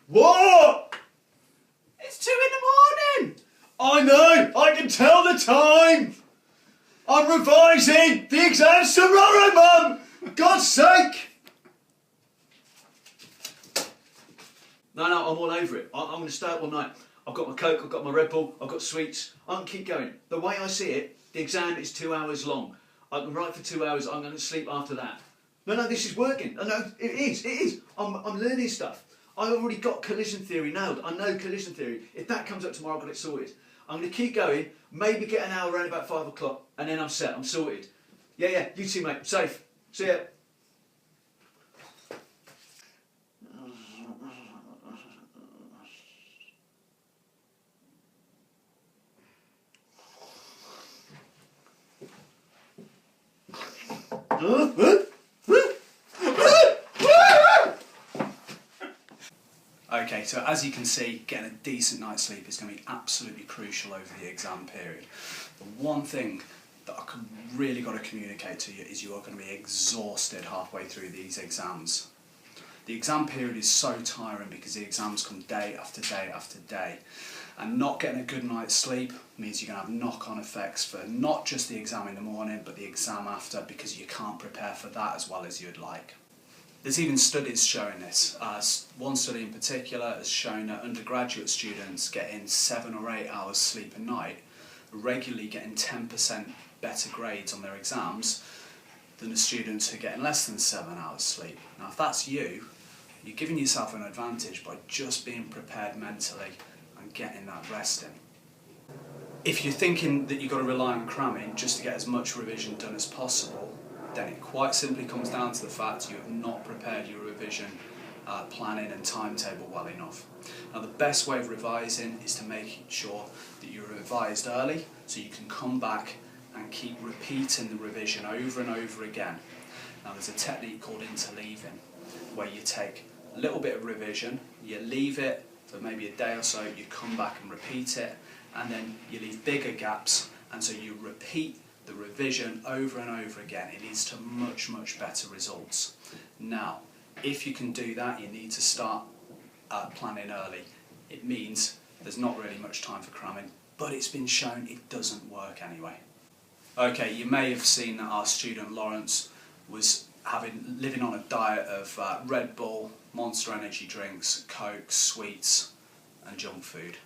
What? It's 2 in the morning! I know, I can tell the time. I'm revising. The exam's tomorrow, Mum. God's sake. No, I'm all over it. I'm going to stay up all night. I've got my Coke, I've got my Red Bull, I've got sweets. I'm going to keep going. The way I see it, the exam is 2 hours long. I can write for 2 hours, I'm going to sleep after that. No, this is working. No, it is. I'm learning stuff. I've already got collision theory nailed. I know collision theory. If that comes up tomorrow, I've got it sorted. I'm going to keep going, maybe get an hour around about 5 o'clock, and then I'm set, I'm sorted. Yeah, you too, mate. Safe. See ya. Okay, so as you can see, getting a decent night's sleep is going to be absolutely crucial over the exam period. The one thing that I really got to communicate to you is you are going to be exhausted halfway through these exams. The exam period is so tiring because the exams come day after day after day, and not getting a good night's sleep means you're going to have knock-on effects for not just the exam in the morning but the exam after, because you can't prepare for that as well as you'd like. There's even studies showing this. One study in particular has shown that undergraduate students getting 7 or 8 hours sleep a night are regularly getting 10% better grades on their exams than the students who are getting less than 7 hours sleep. Now if that's you, you're giving yourself an advantage by just being prepared mentally and getting that rest in. If you're thinking that you've got to rely on cramming just to get as much revision done as possible, then it quite simply comes down to the fact you have not prepared your revision planning and timetable well enough. Now the best way of revising is to make sure that you're revised early so you can come back and keep repeating the revision over and over again. Now there's a technique called interleaving, where you take a little bit of revision, you leave it for maybe a day or so, you come back and repeat it, and then you leave bigger gaps, and so you repeat the revision over and over again. It leads to much, much better results. Now, if you can do that, you need to start planning early. It means there's not really much time for cramming, but it's been shown it doesn't work anyway. Okay, you may have seen that our student Lawrence was living on a diet of Red Bull, Monster energy drinks, Coke, sweets and junk food.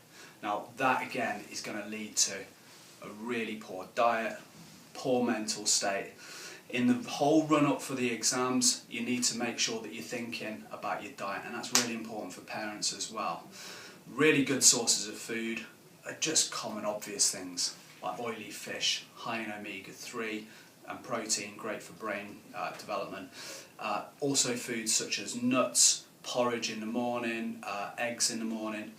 Now that again is going to lead to a really poor diet, poor mental state. In the whole run-up for the exams, you need to make sure that you're thinking about your diet, and that's really important for parents as well. Really good sources of food are just common obvious things like oily fish, high in omega-3 and protein, great for brain development. Also foods such as nuts, porridge in the morning, eggs in the morning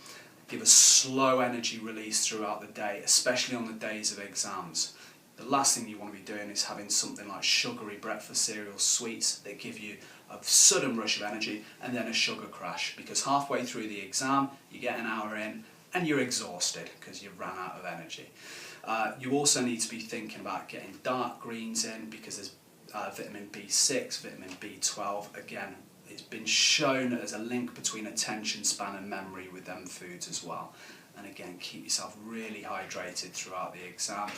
give a slow energy release throughout the day, especially on the days of exams. The last thing you want to be doing is having something like sugary breakfast cereal, sweets that give you a sudden rush of energy and then a sugar crash, because halfway through the exam you get an hour in and you're exhausted because you've ran out of energy. You also need to be thinking about getting dark greens in, because there's vitamin B6, vitamin B12. Again, it's been shown that there's a link between attention span and memory with them foods as well. And again, keep yourself really hydrated throughout the exam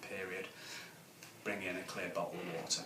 period. Bring in a clear bottle of water.